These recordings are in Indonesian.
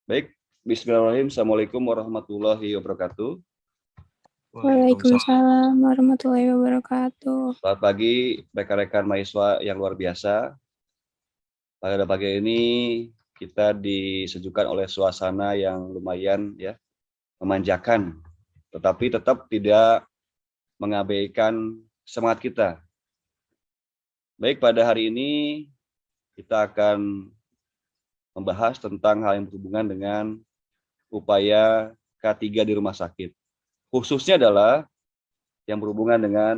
Baik, bismillahirrahmanirrahim. Assalamualaikum warahmatullahi wabarakatuh. Waalaikumsalam warahmatullahi wabarakatuh. Selamat pagi rekan-rekan mahasiswa yang luar biasa. Pada pagi ini kita disejukkan oleh suasana yang lumayan ya memanjakan, tetapi tetap tidak mengabaikan semangat kita. Baik, pada hari ini kita akan membahas tentang hal yang berhubungan dengan upaya K3 di rumah sakit. Khususnya adalah yang berhubungan dengan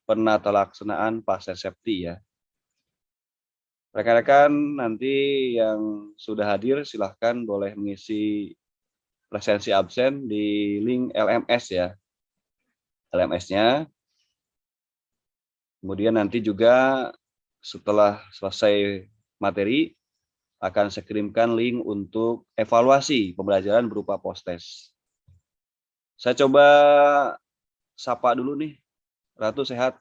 penata laksanaan pasca septi ya. Rekan-rekan nanti yang sudah hadir silahkan boleh mengisi presensi absen di link LMS ya. LMS-nya. Kemudian nanti juga setelah selesai materi akan saya kirimkan link untuk evaluasi pembelajaran berupa post-test. Saya coba sapa dulu nih. Ratu sehat?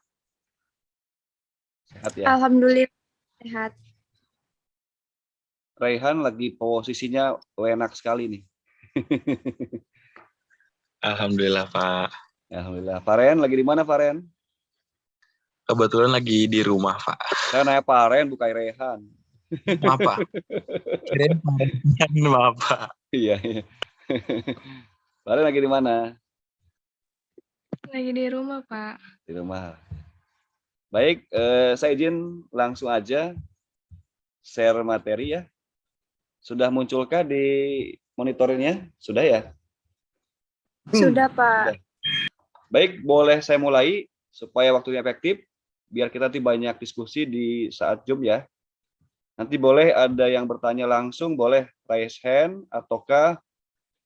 Sehat ya? Alhamdulillah sehat. Raihan lagi posisinya enak sekali nih. Alhamdulillah, Pak. Alhamdulillah. Faren lagi di mana, Faren? Kebetulan lagi di rumah, Pak. Saya nanya Faren bukan Rehan. Maaf, Pak. Kirain Pak. Maaf, Pak. Iya. Faren lagi di mana? Lagi di rumah, Pak. Di rumah. Baik, saya izin langsung aja share materi ya. Sudah munculkah di monitornya? Sudah ya? Sudah, Pak. Sudah. Baik, boleh saya mulai supaya waktunya efektif, biar kita nanti banyak diskusi di saat Zoom ya. Nanti boleh ada yang bertanya langsung, boleh raise hand ataukah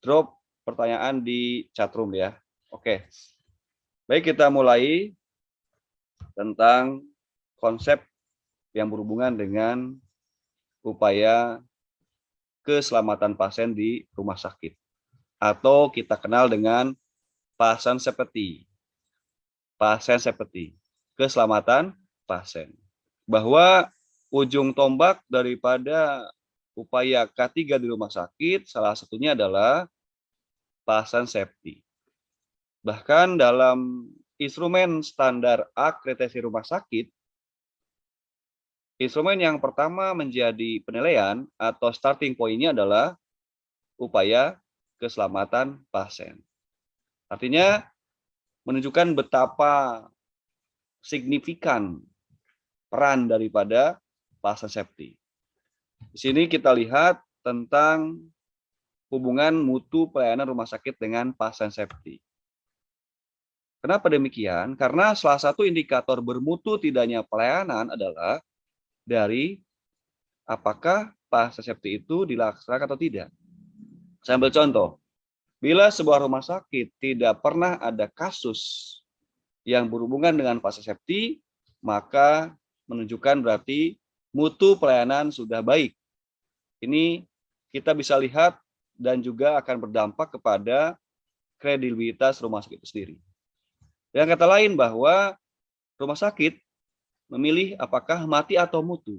drop pertanyaan di chatroom ya. Oke. Baik, kita mulai tentang konsep yang berhubungan dengan upaya keselamatan pasien di rumah sakit atau kita kenal dengan pasien seperti keselamatan pasien, bahwa ujung tombak daripada upaya K3 di rumah sakit salah satunya adalah pasien safety. Bahkan dalam instrumen standar akreditasi rumah sakit, instrumen yang pertama menjadi penilaian atau starting point-nya adalah upaya keselamatan pasien. Artinya menunjukkan betapa signifikan peran daripada pasien safety. Di sini kita lihat tentang hubungan mutu pelayanan rumah sakit dengan pasien safety. Kenapa demikian? Karena salah satu indikator bermutu tidaknya pelayanan adalah dari apakah pasien safety itu dilaksanakan atau tidak. Saya ambil contoh. Bila sebuah rumah sakit tidak pernah ada kasus yang berhubungan dengan pasien safety, maka menunjukkan berarti mutu pelayanan sudah baik. Ini kita bisa lihat dan juga akan berdampak kepada kredibilitas rumah sakit itu sendiri. Dengan kata lain bahwa rumah sakit memilih apakah mati atau mutu.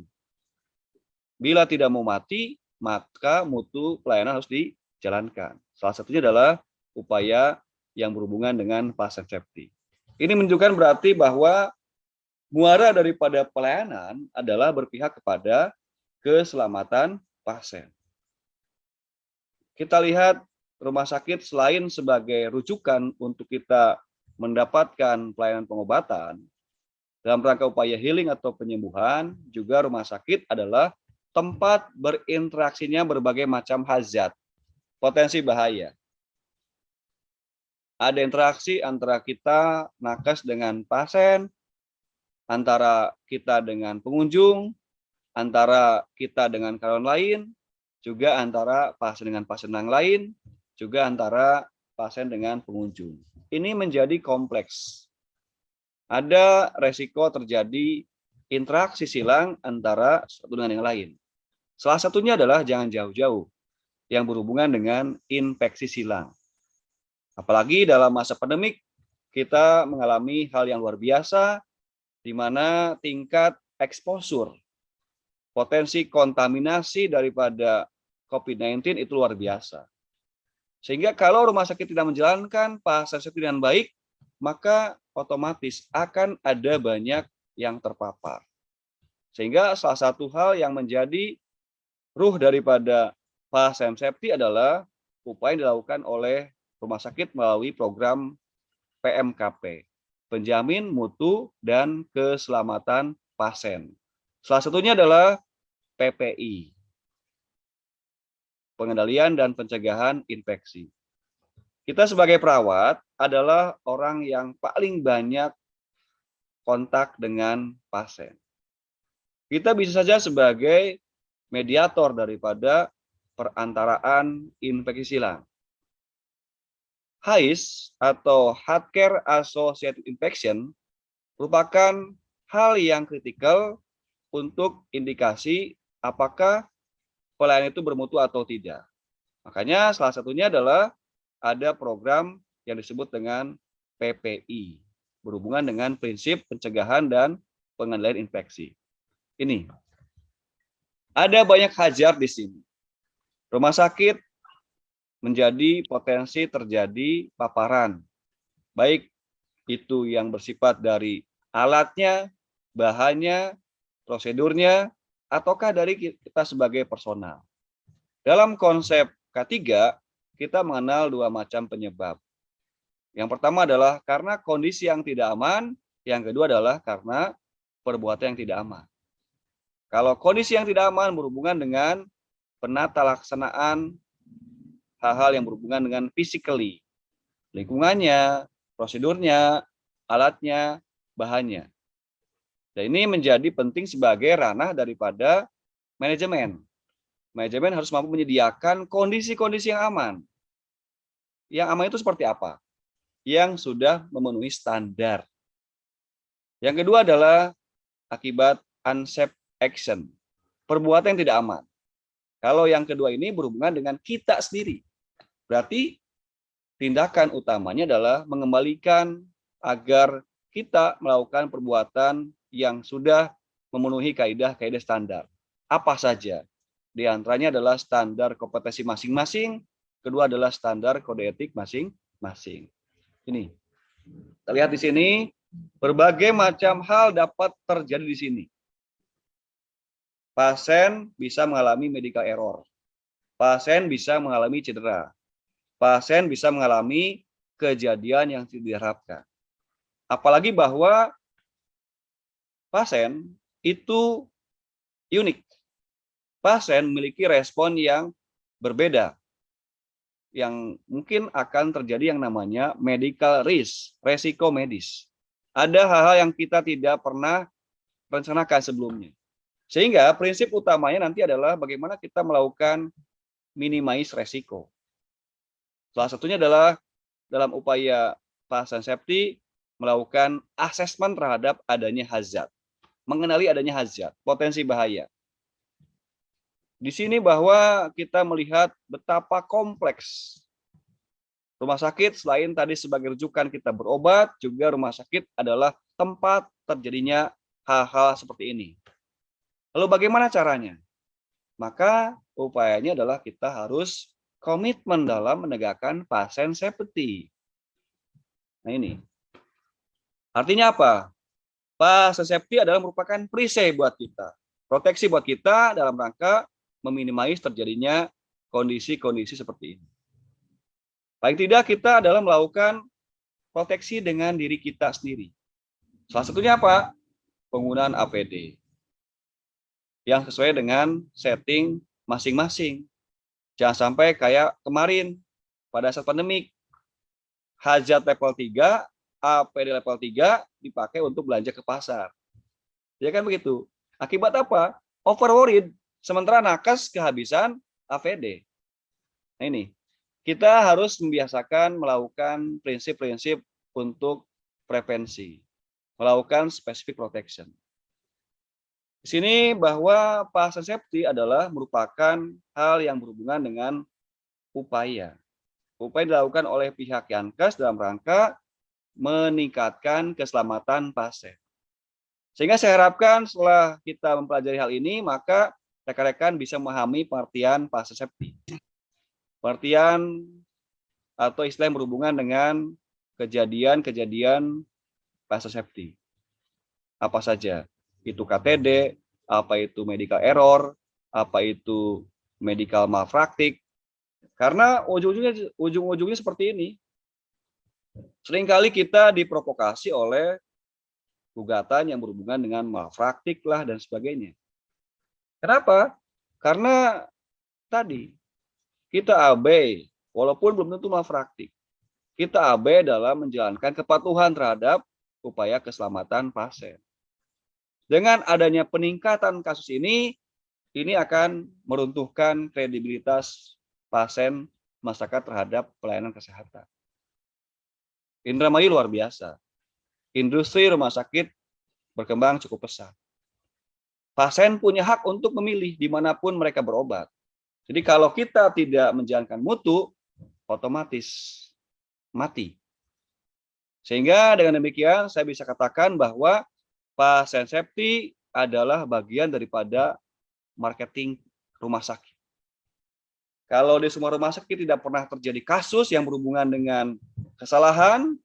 Bila tidak mau mati, maka mutu pelayanan harus dijalankan. Salah satunya adalah upaya yang berhubungan dengan pasien safety. Ini menunjukkan berarti bahwa muara daripada pelayanan adalah berpihak kepada keselamatan pasien. Kita lihat rumah sakit selain sebagai rujukan untuk kita mendapatkan pelayanan pengobatan, dalam rangka upaya healing atau penyembuhan, juga rumah sakit adalah tempat berinteraksinya berbagai macam hazard, potensi bahaya. Ada interaksi antara kita nakes dengan pasien, antara kita dengan pengunjung, antara kita dengan karyawan lain, juga antara pasien dengan pasien yang lain, juga antara pasien dengan pengunjung. Ini menjadi kompleks. Ada resiko terjadi interaksi silang antara satu dengan yang lain. Salah satunya adalah jangan jauh-jauh yang berhubungan dengan infeksi silang. Apalagi dalam masa pandemik, kita mengalami hal yang luar biasa, di mana tingkat eksposur, potensi kontaminasi daripada COVID-19 itu luar biasa. Sehingga kalau rumah sakit tidak menjalankan pasien safety dengan baik, maka otomatis akan ada banyak yang terpapar. Sehingga salah satu hal yang menjadi ruh daripada pasien safety adalah upaya yang dilakukan oleh rumah sakit melalui program PMKP, penjamin mutu dan keselamatan pasien. Salah satunya adalah PPI, pengendalian dan pencegahan infeksi. Kita sebagai perawat adalah orang yang paling banyak kontak dengan pasien. Kita bisa saja sebagai mediator daripada perantaraan infeksi silang. HAIS atau Healthcare Associated Infection merupakan hal yang kritikal untuk indikasi apakah pelayanan itu bermutu atau tidak. Makanya salah satunya adalah ada program yang disebut dengan PPI, berhubungan dengan prinsip pencegahan dan pengendalian infeksi. Ini ada banyak hazard di sini. Rumah sakit menjadi potensi terjadi paparan, baik itu yang bersifat dari alatnya, bahannya, prosedurnya, ataukah dari kita sebagai personal. Dalam konsep K3, kita mengenal dua macam penyebab. Yang pertama adalah karena kondisi yang tidak aman, yang kedua adalah karena perbuatan yang tidak aman. Kalau kondisi yang tidak aman berhubungan dengan penata laksanaan hal-hal yang berhubungan dengan physically, lingkungannya, prosedurnya, alatnya, bahannya. Dan ini menjadi penting sebagai ranah daripada manajemen. Manajemen harus mampu menyediakan kondisi-kondisi yang aman. Yang aman itu seperti apa? Yang sudah memenuhi standar. Yang kedua adalah akibat unsafe action, perbuatan yang tidak aman. Kalau yang kedua ini berhubungan dengan kita sendiri. Berarti tindakan utamanya adalah mengembalikan agar kita melakukan perbuatan yang sudah memenuhi kaidah-kaidah standar. Apa saja? Di antaranya adalah standar kompetensi masing-masing, kedua adalah standar kode etik masing-masing. Ini. Kita lihat di sini, berbagai macam hal dapat terjadi di sini. Pasien bisa mengalami medical error. Pasien bisa mengalami cedera. Pasien bisa mengalami kejadian yang tidak diharapkan. Apalagi bahwa pasien itu unik. Pasien memiliki respon yang berbeda. Yang mungkin akan terjadi yang namanya medical risk, resiko medis. Ada hal-hal yang kita tidak pernah rencanakan sebelumnya. Sehingga prinsip utamanya nanti adalah bagaimana kita melakukan minimize resiko. Salah satunya adalah dalam upaya pasien safety melakukan asesmen terhadap adanya hazard, mengenali adanya hazard, potensi bahaya. Di sini bahwa kita melihat betapa kompleks rumah sakit selain tadi sebagai rujukan kita berobat, juga rumah sakit adalah tempat terjadinya hal-hal seperti ini. Lalu bagaimana caranya? Maka upayanya adalah kita harus komitmen dalam menegakkan pasien safety. Nah ini. Artinya apa? Pasien safety adalah merupakan perisai buat kita. Proteksi buat kita dalam rangka meminimais terjadinya kondisi-kondisi seperti ini. Paling tidak kita adalah melakukan proteksi dengan diri kita sendiri. Salah satunya apa? Penggunaan APD. Yang sesuai dengan setting masing-masing. Jangan sampai kayak kemarin pada saat pandemik, hajat level 3, APD level 3 dipakai untuk belanja ke pasar. Ya kan begitu. Akibat apa? Over worried, sementara nakes kehabisan APD. Nah ini, kita harus membiasakan melakukan prinsip-prinsip untuk prevensi, melakukan specific protection. Di sini bahwa pasien safety adalah merupakan hal yang berhubungan dengan upaya. Upaya dilakukan oleh pihak Yankes dalam rangka meningkatkan keselamatan pasien. Sehingga saya harapkan setelah kita mempelajari hal ini, maka rekan-rekan bisa memahami pengertian pasien safety. Pengertian atau istilah yang berhubungan dengan kejadian-kejadian pasien safety. Apa saja? Itu KTD, apa itu medical error, apa itu medical malpractice. Karena ujung-ujungnya seperti ini. Seringkali kita diprovokasi oleh gugatan yang berhubungan dengan malpraktik lah dan sebagainya. Kenapa? Karena tadi kita abai, walaupun belum tentu malpraktik. Kita abai dalam menjalankan kepatuhan terhadap upaya keselamatan pasien. Dengan adanya peningkatan kasus ini akan meruntuhkan kredibilitas pasien masyarakat terhadap pelayanan kesehatan. Indramayu luar biasa. Industri rumah sakit berkembang cukup pesat. Pasien punya hak untuk memilih dimanapun mereka berobat. Jadi kalau kita tidak menjalankan mutu, otomatis mati. Sehingga dengan demikian saya bisa katakan bahwa pasien safety adalah bagian daripada marketing rumah sakit. Kalau di semua rumah sakit tidak pernah terjadi kasus yang berhubungan dengan kesalahan,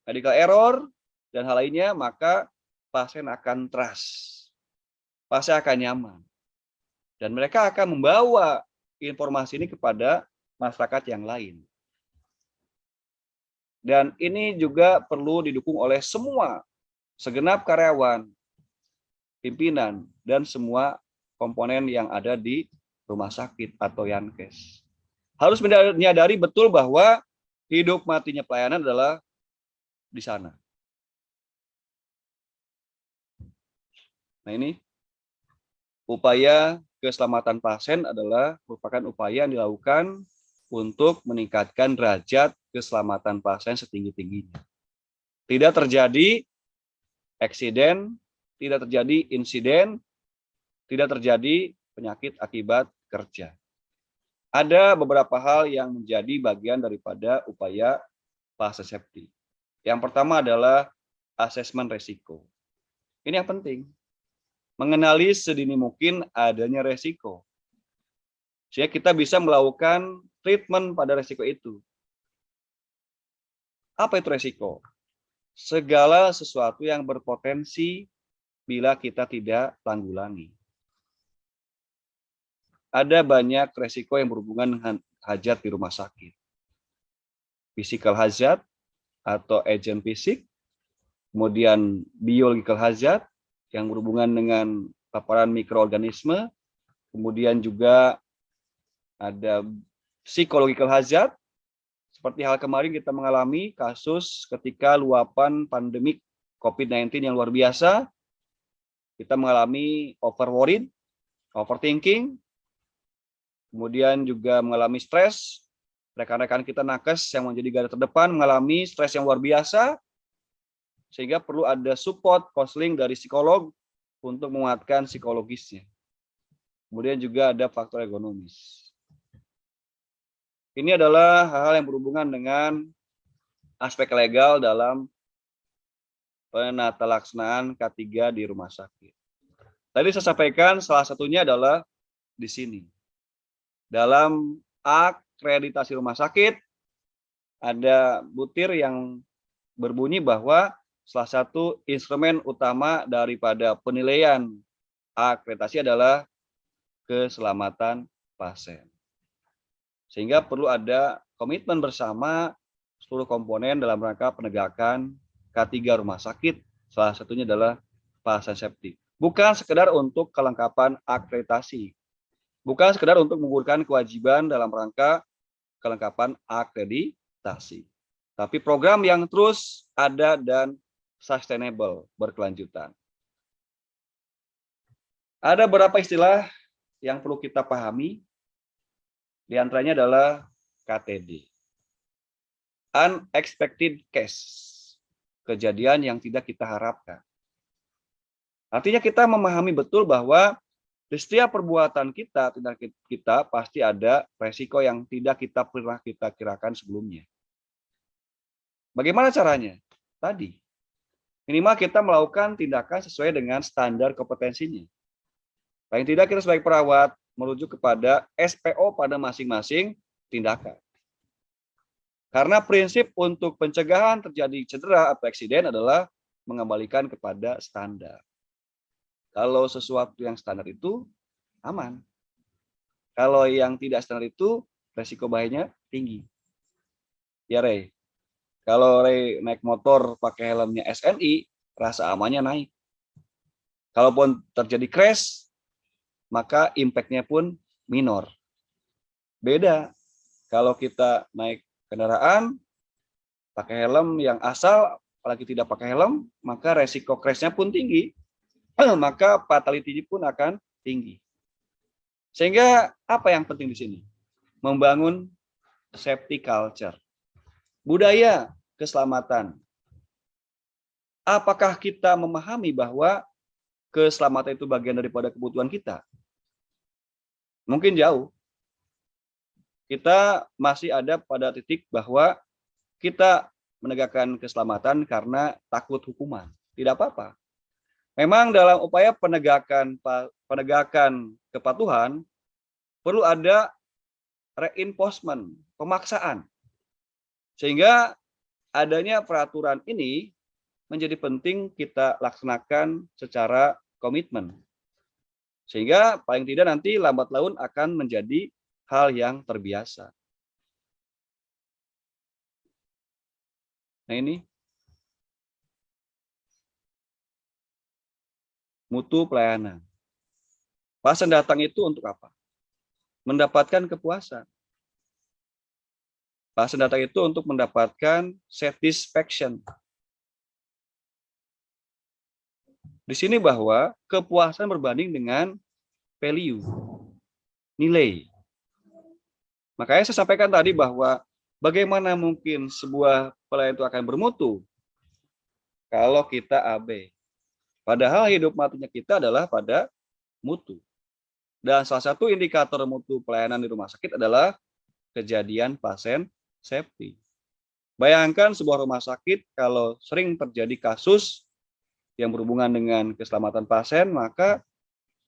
medical error, dan hal lainnya, maka pasien akan trust. Pasien akan nyaman. Dan mereka akan membawa informasi ini kepada masyarakat yang lain. Dan ini juga perlu didukung oleh semua, segenap karyawan, pimpinan, dan semua komponen yang ada di rumah sakit atau Yankes. Harus menyadari betul bahwa hidup matinya pelayanan adalah di sana. Nah ini, upaya keselamatan pasien adalah merupakan upaya yang dilakukan untuk meningkatkan derajat keselamatan pasien setinggi-tingginya. Tidak terjadi eksiden, tidak terjadi insiden, tidak terjadi penyakit akibat kerja. Ada beberapa hal yang menjadi bagian daripada upaya pasien safety. Yang pertama adalah asesmen resiko. Ini yang penting. Mengenali sedini mungkin adanya resiko. Sehingga kita bisa melakukan treatment pada resiko itu. Apa itu resiko? Segala sesuatu yang berpotensi bila kita tidak tanggulangi. Ada banyak resiko yang berhubungan dengan hajat di rumah sakit. Physical hazard atau agent fisik, kemudian biological hazard yang berhubungan dengan paparan mikroorganisme, kemudian juga ada psychological hazard, seperti hal kemarin kita mengalami kasus ketika luapan pandemik COVID-19 yang luar biasa, kita mengalami overworried, overthinking, kemudian juga mengalami stres. Rekan-rekan kita nakes yang menjadi garda terdepan mengalami stres yang luar biasa, sehingga perlu ada support konseling dari psikolog untuk menguatkan psikologisnya. Kemudian juga ada faktor ekonomis. Ini adalah hal-hal yang berhubungan dengan aspek legal dalam penatalaksanaan K3 di rumah sakit. Tadi saya sampaikan salah satunya adalah di sini. Dalam akreditasi rumah sakit, ada butir yang berbunyi bahwa salah satu instrumen utama daripada penilaian akreditasi adalah keselamatan pasien. Sehingga perlu ada komitmen bersama seluruh komponen dalam rangka penegakan K3 rumah sakit, salah satunya adalah pasien safety. Bukan sekedar untuk kelengkapan akreditasi, bukan sekedar untuk menggugurkan kewajiban dalam rangka kelengkapan akreditasi, tapi program yang terus ada dan sustainable, berkelanjutan. Ada beberapa istilah yang perlu kita pahami, di antaranya adalah KTD. Unexpected case, kejadian yang tidak kita harapkan. Artinya kita memahami betul bahwa di setiap perbuatan kita, tindakan kita pasti ada resiko yang tidak kita pernah kita kirakan sebelumnya. Bagaimana caranya? Tadi, minimal kita melakukan tindakan sesuai dengan standar kompetensinya. Paling tidak kita sebagai perawat merujuk kepada SPO pada masing-masing tindakan. Karena prinsip untuk pencegahan terjadi cedera atau eksiden adalah mengembalikan kepada standar. Kalau sesuatu yang standar itu aman. Kalau yang tidak standar itu resiko bahayanya tinggi. Ya Rey, kalau Rey naik motor pakai helmnya SNI, rasa amannya naik. Kalaupun terjadi crash, maka impact-nya pun minor. Beda kalau kita naik kendaraan pakai helm yang asal, apalagi tidak pakai helm, maka resiko crash-nya pun tinggi, maka fatality pun akan tinggi. Sehingga apa yang penting di sini? Membangun safety culture, budaya keselamatan. Apakah kita memahami bahwa keselamatan itu bagian daripada kebutuhan kita? Mungkin jauh. Kita masih ada pada titik bahwa kita menegakkan keselamatan karena takut hukuman. Tidak apa-apa. Memang dalam upaya penegakan kepatuhan perlu ada reinforcement, pemaksaan. Sehingga adanya peraturan ini menjadi penting kita laksanakan secara komitmen. Sehingga paling tidak nanti lambat laun akan menjadi hal yang terbiasa. Nah ini mutu pelayanan. Pasien datang itu untuk apa? Mendapatkan kepuasan. Pasien datang itu untuk mendapatkan satisfaction. Di sini bahwa kepuasan berbanding dengan value, nilai. Makanya saya sampaikan tadi bahwa bagaimana mungkin sebuah pelayanan itu akan bermutu kalau kita AB. Padahal hidup matinya kita adalah pada mutu. Dan salah satu indikator mutu pelayanan di rumah sakit adalah kejadian pasien safety. Bayangkan sebuah rumah sakit kalau sering terjadi kasus yang berhubungan dengan keselamatan pasien, maka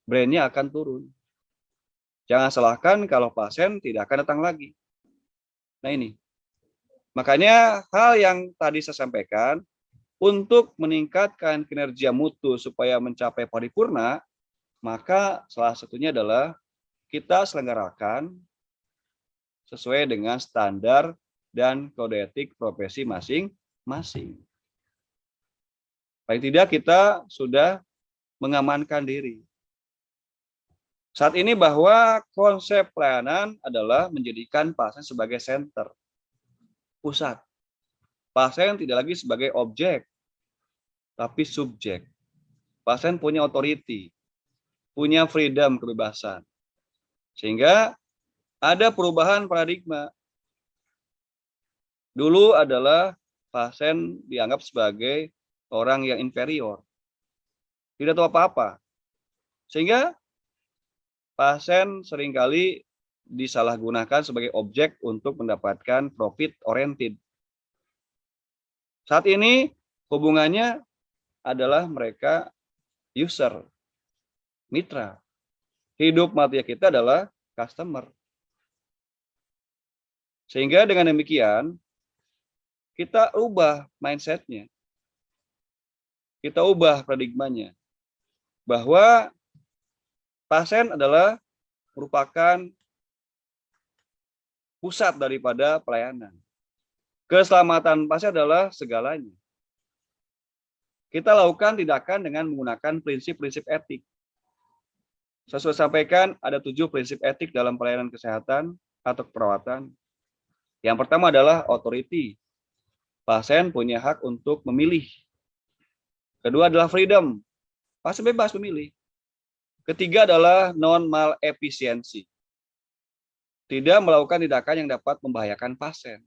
brandnya akan turun. Jangan salahkan kalau pasien tidak akan datang lagi. Nah ini. Makanya hal yang tadi saya sampaikan, untuk meningkatkan kinerja mutu supaya mencapai paripurna, maka salah satunya adalah kita selenggarakan sesuai dengan standar dan kode etik profesi masing-masing. Paling tidak kita sudah mengamankan diri. Saat ini bahwa konsep pelayanan adalah menjadikan pasien sebagai center, pusat. Pasien tidak lagi sebagai objek, tapi subjek. Pasien punya authority, punya freedom, kebebasan. Sehingga ada perubahan paradigma. Dulu adalah pasien dianggap sebagai orang yang inferior. Tidak tahu apa-apa. Sehingga pasien seringkali disalahgunakan sebagai objek untuk mendapatkan profit oriented. Saat ini hubungannya adalah mereka user, mitra. Hidup mati kita adalah customer. Sehingga dengan demikian, kita ubah mindset-nya. Kita ubah paradigmanya. Bahwa pasien adalah merupakan pusat daripada pelayanan. Keselamatan pasien adalah segalanya. Kita lakukan tindakan dengan menggunakan prinsip-prinsip etik. Saya sudah sampaikan ada 7 prinsip etik dalam pelayanan kesehatan atau keperawatan. Yang pertama adalah authority. Pasien punya hak untuk memilih. Kedua adalah freedom. Pasien bebas memilih. Ketiga adalah non-malefisiency. Tidak melakukan tindakan yang dapat membahayakan pasien.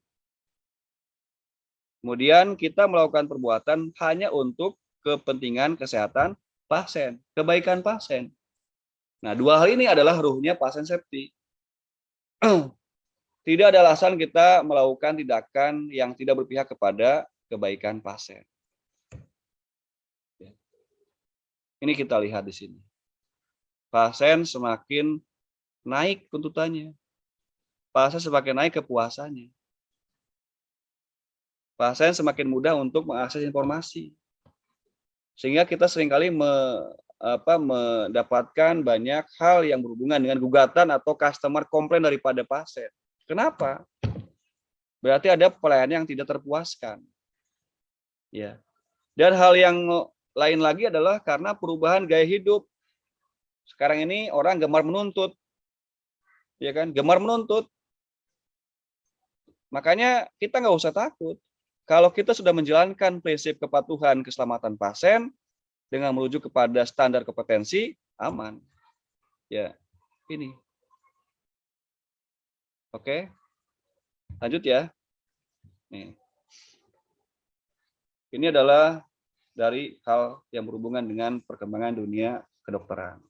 Kemudian kita melakukan perbuatan hanya untuk kepentingan kesehatan pasien, kebaikan pasien. Nah, 2 hal ini adalah ruhnya pasien safety. Tidak ada alasan kita melakukan tindakan yang tidak berpihak kepada kebaikan pasien. Ini kita lihat di sini. pasien semakin naik tuntutannya. Pasien semakin naik kepuasannya. Pasien semakin mudah untuk mengakses informasi. Sehingga kita seringkali mendapatkan banyak hal yang berhubungan dengan gugatan atau customer komplain daripada pasien. Kenapa? Berarti ada pelayanan yang tidak terpuaskan. Ya. Dan hal yang lain lagi adalah karena perubahan gaya hidup. Sekarang ini orang gemar menuntut. Ya kan? Gemar menuntut. Makanya kita nggak usah takut. Kalau kita sudah menjalankan prinsip kepatuhan keselamatan pasien dengan merujuk kepada standar kompetensi, aman. Ya, ini. Oke. Lanjut ya. Nih. Ini adalah dari hal yang berhubungan dengan perkembangan dunia kedokteran.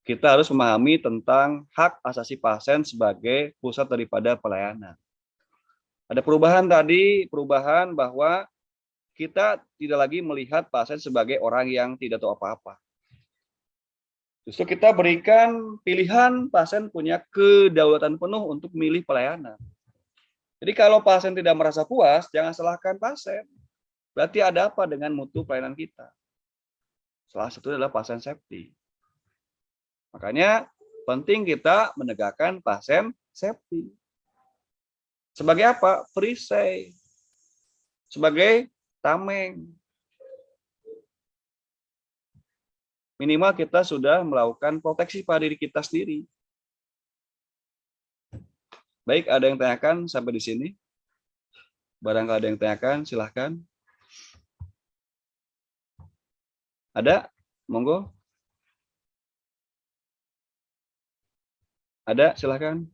Kita harus memahami tentang hak asasi pasien sebagai pusat daripada pelayanan. Ada perubahan tadi, perubahan bahwa kita tidak lagi melihat pasien sebagai orang yang tidak tahu apa-apa. Justru kita berikan pilihan, pasien punya kedaulatan penuh untuk memilih pelayanan. Jadi kalau pasien tidak merasa puas, jangan salahkan pasien. Berarti ada apa dengan mutu pelayanan kita? Salah satu adalah pasien safety. Makanya penting kita menegakkan pasien safety. Sebagai apa? Perisai. Sebagai tameng. Minimal kita sudah melakukan proteksi pada diri kita sendiri. Baik, ada yang tanyakan sampai di sini? Barangkali ada yang tanyakan, silahkan. Ada? Monggo. Ada? Silahkan.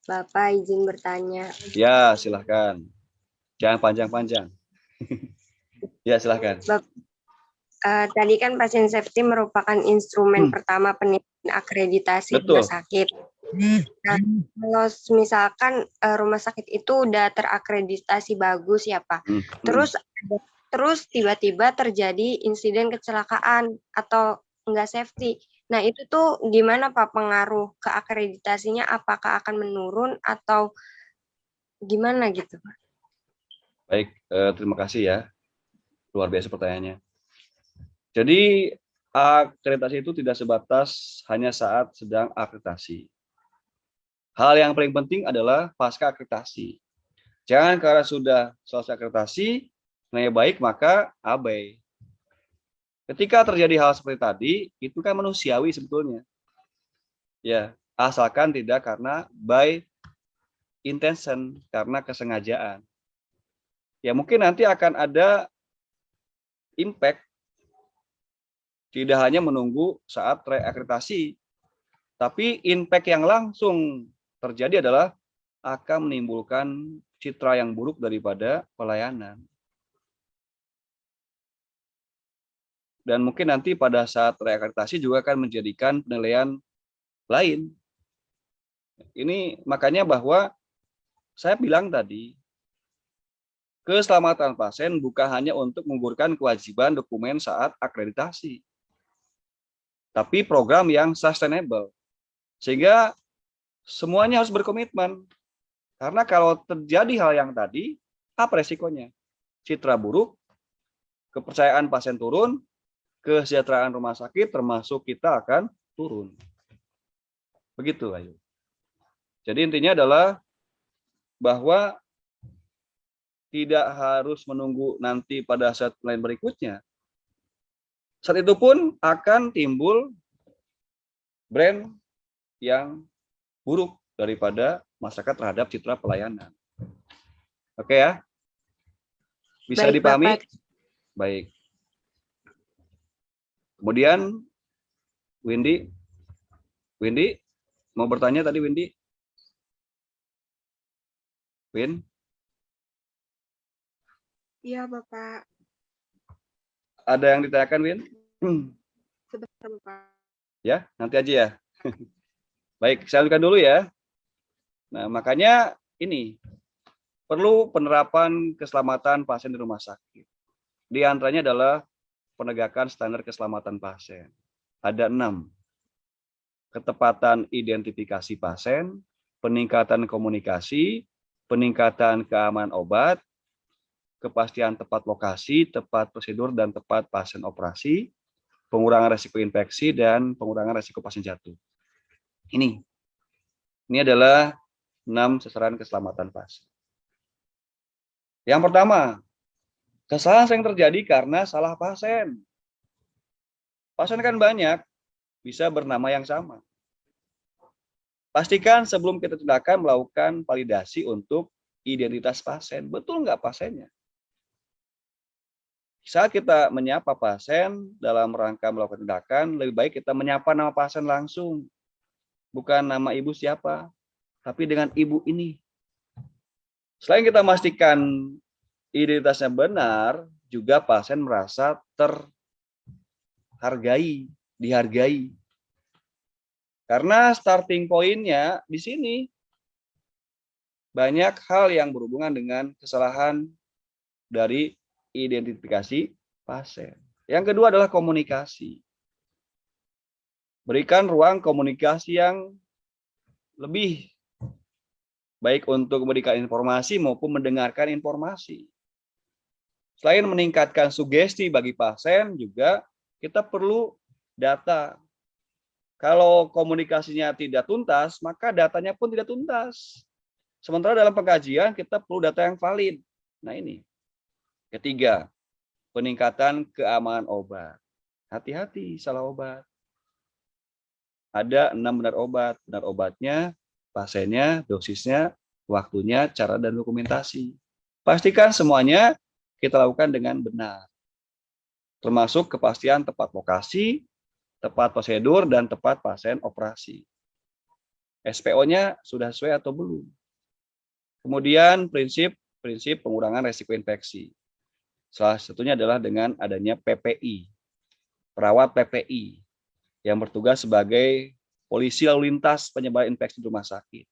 Bapak izin bertanya. Ya, silahkan. Jangan panjang-panjang. Ya, silahkan. Tadi kan pasien safety merupakan instrumen pertama penilaian akreditasi Betul. rumah sakit. Nah, kalau misalkan rumah sakit itu udah terakreditasi bagus ya Pak, terus tiba-tiba terjadi insiden kecelakaan atau enggak safety. Nah, itu tuh gimana Pak pengaruh ke akreditasinya? Apakah akan menurun atau gimana gitu Pak? Baik, terima kasih ya. Luar biasa pertanyaannya. Jadi, akreditasi itu tidak sebatas hanya saat sedang akreditasi. Hal yang paling penting adalah pasca akreditasi. Jangan karena sudah selesai akreditasi, nilai baik maka abai. Ketika terjadi hal seperti tadi, itu kan manusiawi sebetulnya. Ya, asalkan tidak karena by intention, karena kesengajaan. Ya, mungkin nanti akan ada impact, tidak hanya menunggu saat reakreditasi, tapi impact yang langsung terjadi adalah akan menimbulkan citra yang buruk daripada pelayanan. Dan mungkin nanti pada saat reakreditasi juga akan menjadikan penilaian lain. Ini makanya bahwa saya bilang tadi, keselamatan pasien bukan hanya untuk menggugurkan kewajiban dokumen saat akreditasi, tapi program yang sustainable. Sehingga semuanya harus berkomitmen. Karena kalau terjadi hal yang tadi, apa resikonya? Citra buruk, kepercayaan pasien turun, kesejahteraan rumah sakit termasuk kita akan turun. Begitu, Ayu. Jadi intinya adalah bahwa tidak harus menunggu nanti pada saat lain berikutnya. Saat itu pun akan timbul brand yang buruk daripada masyarakat terhadap citra pelayanan. Oke ya? Bisa Baik, dipahami? Bapak. Baik. Kemudian Windy mau bertanya tadi Windy? Win? Iya Bapak. Ada yang ditanyakan Win? Sebentar Bapak. Ya, nanti aja ya. Baik, saya lanjutkan dulu ya. Nah, makanya ini perlu penerapan keselamatan pasien di rumah sakit. Di antaranya adalah penegakan standar keselamatan pasien. Ada 6. Ketepatan identifikasi pasien, peningkatan komunikasi, peningkatan keamanan obat, kepastian tepat lokasi, tepat prosedur dan tepat pasien operasi, pengurangan resiko infeksi, dan pengurangan resiko pasien jatuh. Ini adalah 6 sasaran keselamatan pasien. Yang pertama, kesalahan sering terjadi karena salah pasien. Pasien kan banyak, bisa bernama yang sama. Pastikan sebelum kita tindakan melakukan validasi untuk identitas pasien. Betul nggak pasiennya? Saat kita menyapa pasien dalam rangka melakukan tindakan, lebih baik kita menyapa nama pasien langsung. Bukan nama ibu siapa, tapi dengan ibu ini. Selain kita memastikan identitasnya benar, juga pasien merasa terhargai, dihargai. Karena starting point-nya di sini banyak hal yang berhubungan dengan kesalahan dari identifikasi pasien. Yang kedua adalah komunikasi. Berikan ruang komunikasi yang lebih baik untuk memberikan informasi maupun mendengarkan informasi. Selain meningkatkan sugesti bagi pasien, juga kita perlu data. Kalau komunikasinya tidak tuntas, maka datanya pun tidak tuntas. Sementara dalam pengkajian kita perlu data yang valid. Nah ini. Ketiga, peningkatan keamanan obat. Hati-hati salah obat. Ada 6 benar obat. Benar obatnya, pasiennya, dosisnya, waktunya, cara dan dokumentasi. Pastikan semuanya kita lakukan dengan benar. Termasuk kepastian tepat lokasi, tepat prosedur, dan tepat pasien operasi. SPO-nya sudah sesuai atau belum? Kemudian prinsip pengurangan resiko infeksi. Salah satunya adalah dengan adanya PPI, perawat PPI, yang bertugas sebagai polisi lalu lintas penyebaran infeksi di rumah sakit.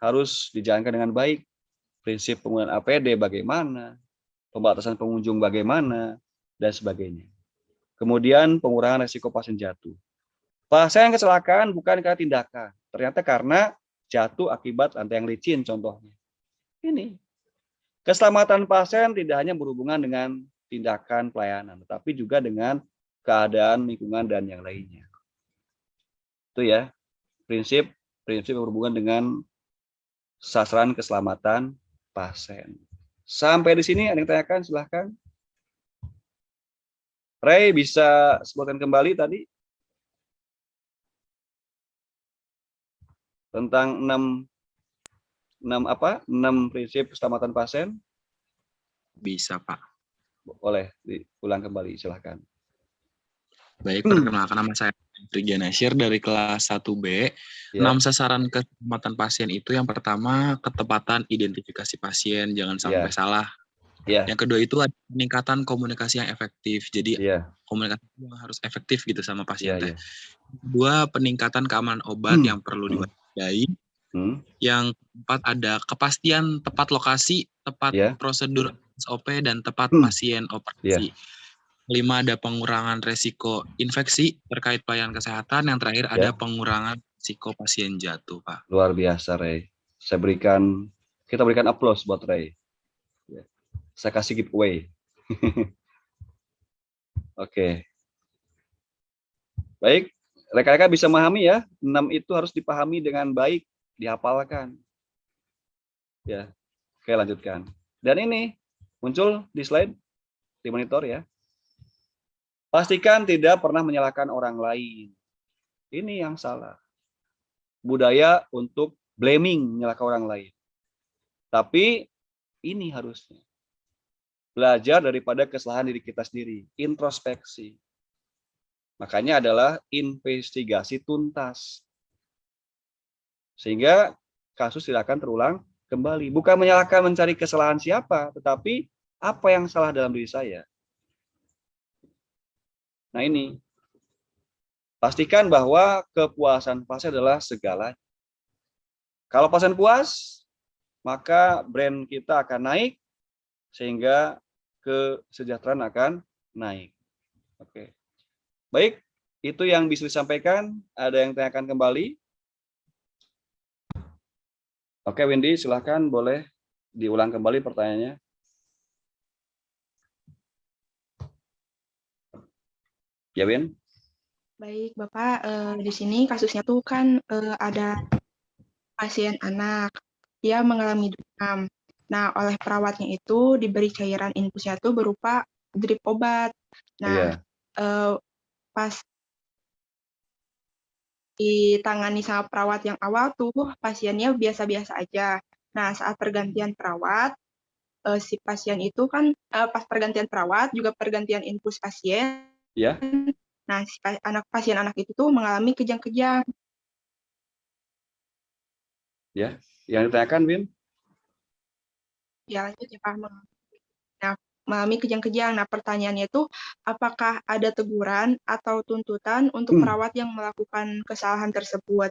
Harus dijalankan dengan baik. Prinsip penggunaan APD bagaimana, pembatasan pengunjung bagaimana, dan sebagainya. Kemudian pengurangan resiko pasien jatuh. Pasien kecelakaan bukan karena tindakan, ternyata karena jatuh akibat lantai yang licin contohnya. Ini. Keselamatan pasien tidak hanya berhubungan dengan tindakan pelayanan, tetapi juga dengan keadaan lingkungan dan yang lainnya. Itu ya, prinsip yang berhubungan dengan sasaran keselamatan pasien. Sampai di sini ada yang tanyakan, silahkan. Ray bisa sebutkan kembali tadi tentang 6 prinsip keselamatan pasien? Bisa, Pak. Boleh diulang kembali, silahkan. Baik, perkenalkan nama saya Rija Nasyir dari kelas 1B. Ya. 6 sasaran keselamatan pasien itu yang pertama ketepatan identifikasi pasien, jangan sampai salah. Ya. Yang kedua itu ada peningkatan komunikasi yang efektif. Jadi komunikasi yang harus efektif gitu sama pasien. Kedua, peningkatan keamanan obat yang perlu diwaspadai. Yang keempat ada kepastian tepat lokasi, tepat prosedur SOP, dan tepat pasien operasi. Kelima, ada pengurangan resiko infeksi terkait pelayanan kesehatan. Yang terakhir ada pengurangan risiko pasien jatuh, Pak. Luar biasa, Ray. Kita berikan aplaus buat Ray. Saya kasih giveaway. Oke. Baik, rekan-rekan bisa memahami ya, 6 itu harus dipahami dengan baik, dihafalkan. Ya. Oke, lanjutkan. Dan ini muncul di slide di monitor ya. Pastikan tidak pernah menyalahkan orang lain. Ini yang salah. Budaya untuk blaming, menyalahkan orang lain. Tapi ini harusnya belajar daripada kesalahan diri kita sendiri, introspeksi. Makanya adalah investigasi tuntas. Sehingga kasus tidak akan terulang kembali. Bukan menyalahkan mencari kesalahan siapa, tetapi apa yang salah dalam diri saya. Nah ini, pastikan bahwa kepuasan pasien adalah segalanya. Kalau pasien puas, maka brand kita akan naik, sehingga kesejahteraan akan naik. Oke. Baik, itu yang bisa disampaikan. Ada yang tanyakan kembali? Oke, Windy, silahkan boleh diulang kembali pertanyaannya. Ya, Win? Baik, Bapak, di sini kasusnya tuh kan ada pasien anak, dia mengalami demam. Nah, oleh perawatnya itu diberi cairan infusnya tuh berupa drip obat. Nah, pas ditangani sama perawat yang awal tuh pasiennya biasa-biasa aja. Nah, saat pergantian perawat, si pasien itu kan pas pergantian perawat juga pergantian infus pasien. Ya. Nah, si pasien anak itu tuh mengalami kejang-kejang. Ya, yang ditanyakan, Win? Ya, lanjut ya, Pak. Nah, mengalami kejang-kejang. Nah, pertanyaannya itu, apakah ada teguran atau tuntutan untuk perawat yang melakukan kesalahan tersebut?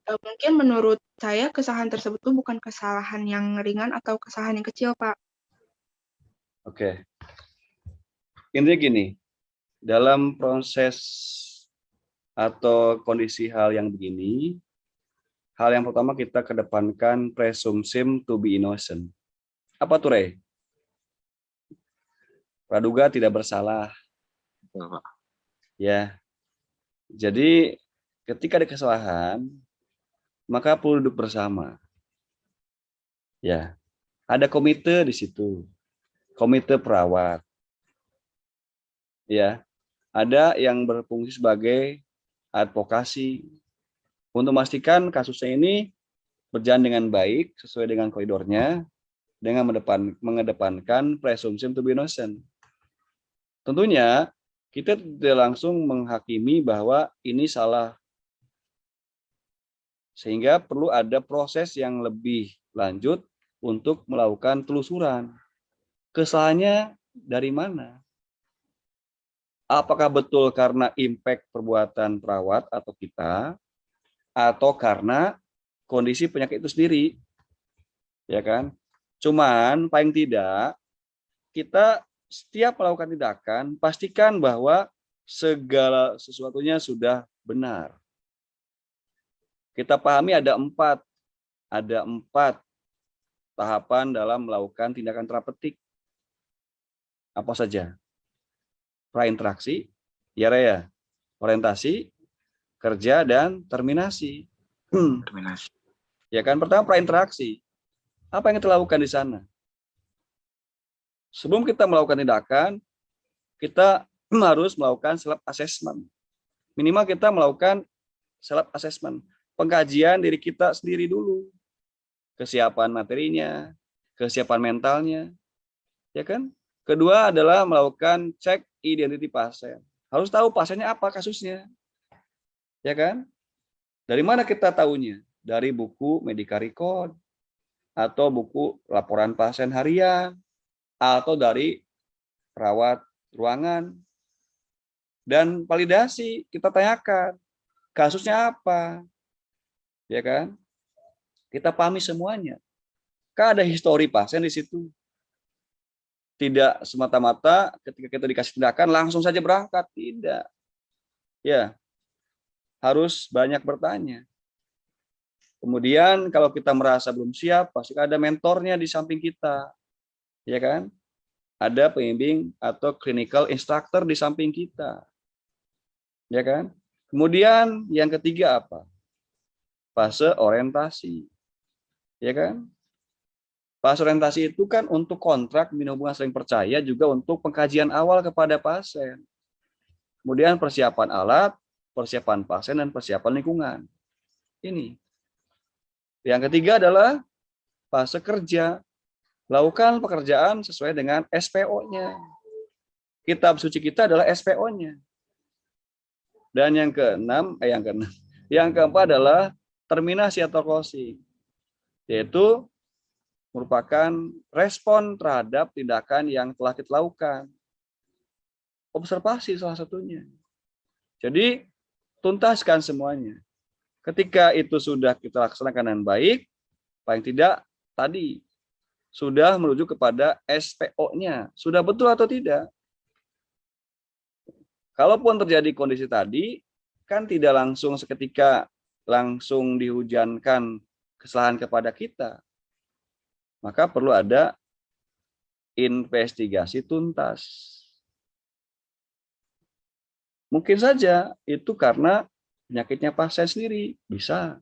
Mungkin menurut saya kesalahan tersebut itu bukan kesalahan yang ringan atau kesalahan yang kecil, Pak. Oke. Intinya gini, dalam proses atau kondisi hal yang begini, hal yang pertama kita kedepankan presumption to be innocent. Apa tuh, Rey? Praduga tidak bersalah. Ya. Jadi ketika ada kesalahan, maka perlu duduk bersama. Ya. Ada komite di situ. Komite perawat. Ya. Ada yang berfungsi sebagai advokasi untuk memastikan kasusnya ini berjalan dengan baik sesuai dengan koridornya dengan mengedepankan presumption to be innocent. Tentunya kita tidak langsung menghakimi bahwa ini salah. Sehingga perlu ada proses yang lebih lanjut untuk melakukan telusuran. Kesalahannya dari mana? Apakah betul karena impact perbuatan perawat atau kita, atau karena kondisi penyakit itu sendiri? Ya kan? Cuman paling tidak kita setiap melakukan tindakan, pastikan bahwa segala sesuatunya sudah benar. Kita pahami ada empat tahapan dalam melakukan tindakan terapeutik. Apa saja? Prainteraksi, ya, orientasi, kerja, dan terminasi. Terminasi. Ya kan, pertama prainteraksi. Apa yang kita lakukan di sana? Sebelum kita melakukan tindakan, kita harus melakukan self assessment. Minimal kita melakukan self assessment, pengkajian diri kita sendiri dulu. Kesiapan materinya, kesiapan mentalnya. Ya kan? Kedua adalah melakukan cek identiti pasien. Harus tahu pasiennya apa kasusnya. Ya kan? Dari mana kita tahunya? Dari buku medical record atau buku laporan pasien harian, atau dari perawat ruangan. Dan validasi, kita tanyakan, kasusnya apa? Ya kan? Kita pahami semuanya. Kan ada histori pasien di situ. Tidak semata-mata ketika kita dikasih tindakan langsung saja berangkat, tidak. Ya. Harus banyak bertanya. Kemudian kalau kita merasa belum siap, pasti ada mentornya di samping kita. Ya kan? Ada pembimbing atau clinical instructor di samping kita. Ya kan? Kemudian yang ketiga apa? Fase orientasi. Ya kan? Fase orientasi itu kan untuk kontrak bina hubungan saling percaya, juga untuk pengkajian awal kepada pasien. Kemudian persiapan alat, persiapan pasien, dan persiapan lingkungan. Ini. Yang ketiga adalah fase kerja. Lakukan pekerjaan sesuai dengan SPO-nya. Kitab suci kita adalah SPO-nya. Dan yang keempat adalah terminasi atau closing, yaitu merupakan respon terhadap tindakan yang telah kita lakukan. Observasi salah satunya. Jadi tuntaskan semuanya. Ketika itu sudah kita laksanakan dengan baik, paling tidak tadi sudah menuju kepada SPO-nya. Sudah betul atau tidak? Kalaupun terjadi kondisi tadi, kan tidak langsung seketika langsung dihujankan kesalahan kepada kita. Maka perlu ada investigasi tuntas. Mungkin saja itu karena penyakitnya pasien sendiri, bisa.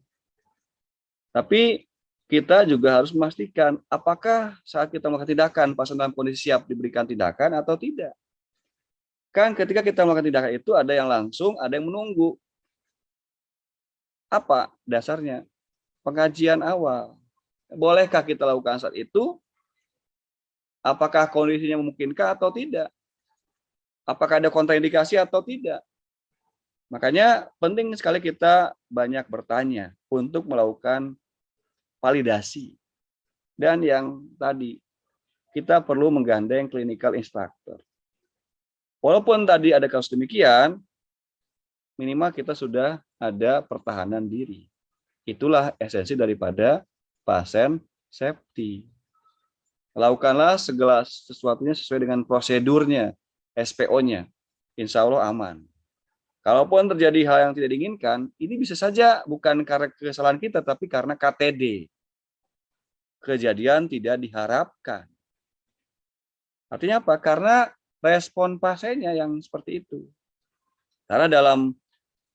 Tapi kita juga harus memastikan apakah saat kita melakukan tindakan, pasien dalam kondisi siap diberikan tindakan atau tidak. Kan ketika kita melakukan tindakan itu ada yang langsung, ada yang menunggu. Apa dasarnya? Pengajian awal. Bolehkah kita lakukan saat itu? Apakah kondisinya memungkinkan atau tidak? Apakah ada kontraindikasi atau tidak? Makanya penting sekali kita banyak bertanya untuk melakukan validasi. Dan yang tadi, kita perlu menggandeng clinical instructor. Walaupun tadi ada kasus demikian, minimal kita sudah ada pertahanan diri. Itulah esensi daripada pasien safety. Lakukanlah segala sesuatunya sesuai dengan prosedurnya, SPO-nya. Insya Allah aman. Kalaupun terjadi hal yang tidak diinginkan, ini bisa saja bukan karena kesalahan kita, tapi karena KTD. Kejadian tidak diharapkan. Artinya apa? Karena respon pasiennya yang seperti itu. Karena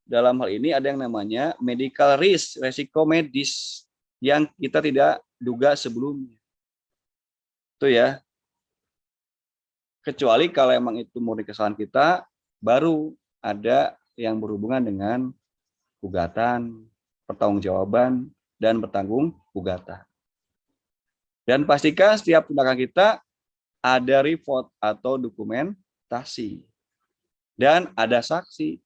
dalam hal ini ada yang namanya medical risk, resiko medis yang kita tidak duga sebelumnya. Itu ya. Kecuali kalau emang itu murni kesalahan kita, baru ada yang berhubungan dengan gugatan, pertanggungjawaban, dan bertanggung gugatan. Dan pastikan setiap tindakan kita ada report atau dokumentasi. Dan ada saksi.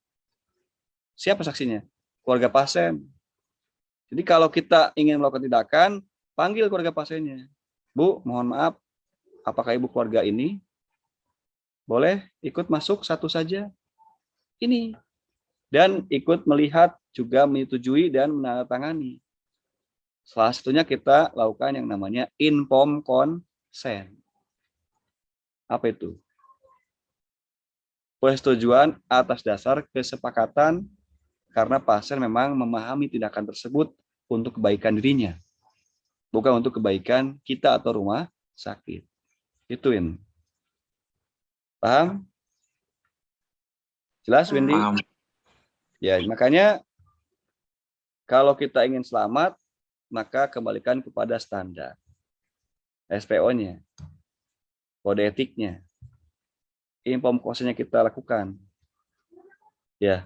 Siapa saksinya? Keluarga pasien. Jadi kalau kita ingin melakukan tindakan, panggil keluarga pasiennya. Bu, mohon maaf, apakah ibu keluarga ini boleh ikut masuk satu saja? Ini. Dan ikut melihat, juga menyetujui dan menandatangani. Salah satunya kita lakukan yang namanya informed consent. Apa itu? Persetujuan atas dasar kesepakatan karena pasien memang memahami tindakan tersebut untuk kebaikan dirinya. Bukan untuk kebaikan kita atau rumah sakit. Ituin. Paham? Jelas, Windy? Paham. Ya, makanya kalau kita ingin selamat, maka kembalikan kepada standar SPO-nya, kode etiknya, inform consent-nya kita lakukan. Ya,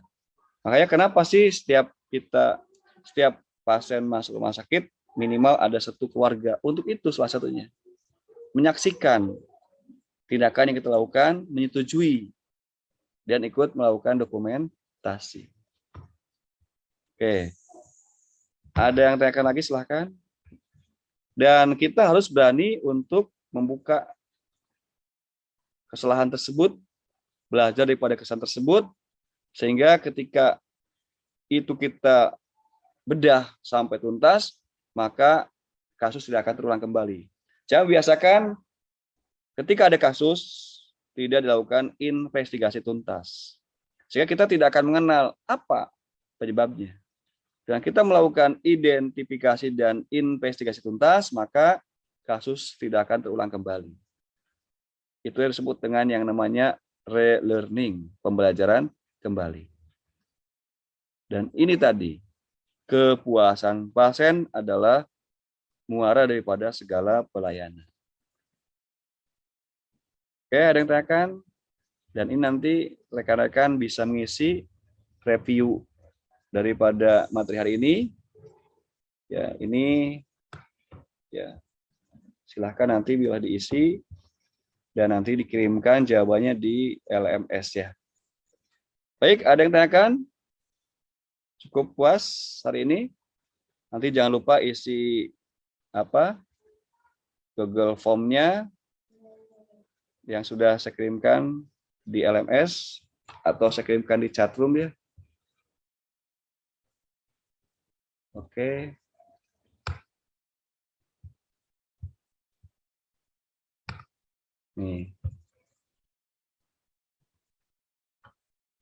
makanya kenapa sih setiap pasien masuk rumah sakit minimal ada satu keluarga? Untuk itu salah satunya menyaksikan tindakan yang kita lakukan, menyetujui dan ikut melakukan dokumentasi. Oke. Ada yang tanyakan lagi, silahkan. Dan kita harus berani untuk membuka kesalahan tersebut, belajar daripada kesalahan tersebut, sehingga ketika itu kita bedah sampai tuntas, maka kasus tidak akan terulang kembali. Jangan biasakan ketika ada kasus, tidak dilakukan investigasi tuntas. Sehingga kita tidak akan mengenal apa penyebabnya. Dan kita melakukan identifikasi dan investigasi tuntas, maka kasus tidak akan terulang kembali. Itu yang disebut dengan yang namanya relearning, pembelajaran kembali. Dan ini tadi, kepuasan pasien adalah muara daripada segala pelayanan. Oke, ada yang tanyakan? Dan ini nanti rekan-rekan bisa mengisi review daripada materi hari ini. Ya, ini ya. Silahkan nanti bila diisi dan nanti dikirimkan jawabannya di LMS ya. Baik, ada yang tanyakan? Cukup puas hari ini? Nanti jangan lupa isi Google Form-nya yang sudah saya kirimkan di LMS atau saya kirimkan di chatroom ya. Oke. Nih.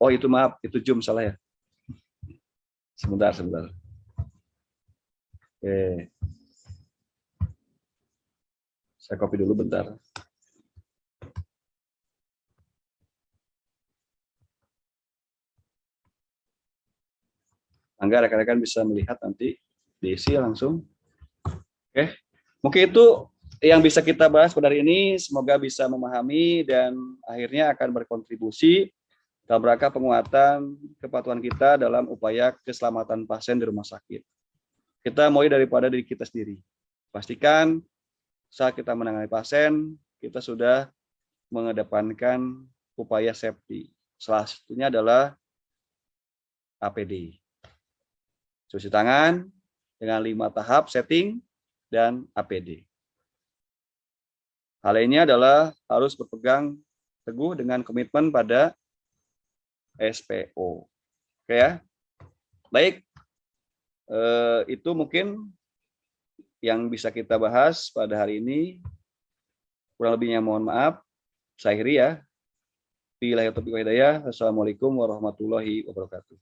Oh itu maaf, itu Zoom salah ya. Sebentar. Oke. Saya copy dulu bentar. Angga rekan-rekan bisa melihat nanti diisi langsung. Oke. Mungkin itu yang bisa kita bahas pada hari ini. Semoga bisa memahami dan akhirnya akan berkontribusi dalam rangka penguatan kepatuhan kita dalam upaya keselamatan pasien di rumah sakit. Kita mulai daripada diri kita sendiri. Pastikan saat kita menangani pasien, kita sudah mengedepankan upaya safety. Salah satunya adalah APD. Cuci tangan dengan 5 tahap setting dan APD. Hal ini adalah harus berpegang teguh dengan komitmen pada SPO. Oke ya. Baik. Itu mungkin yang bisa kita bahas pada hari ini. Kurang lebihnya mohon maaf. Saya akhiri ya. Billahi taufiq wal hidayah. Wassalamualaikum warahmatullahi wabarakatuh.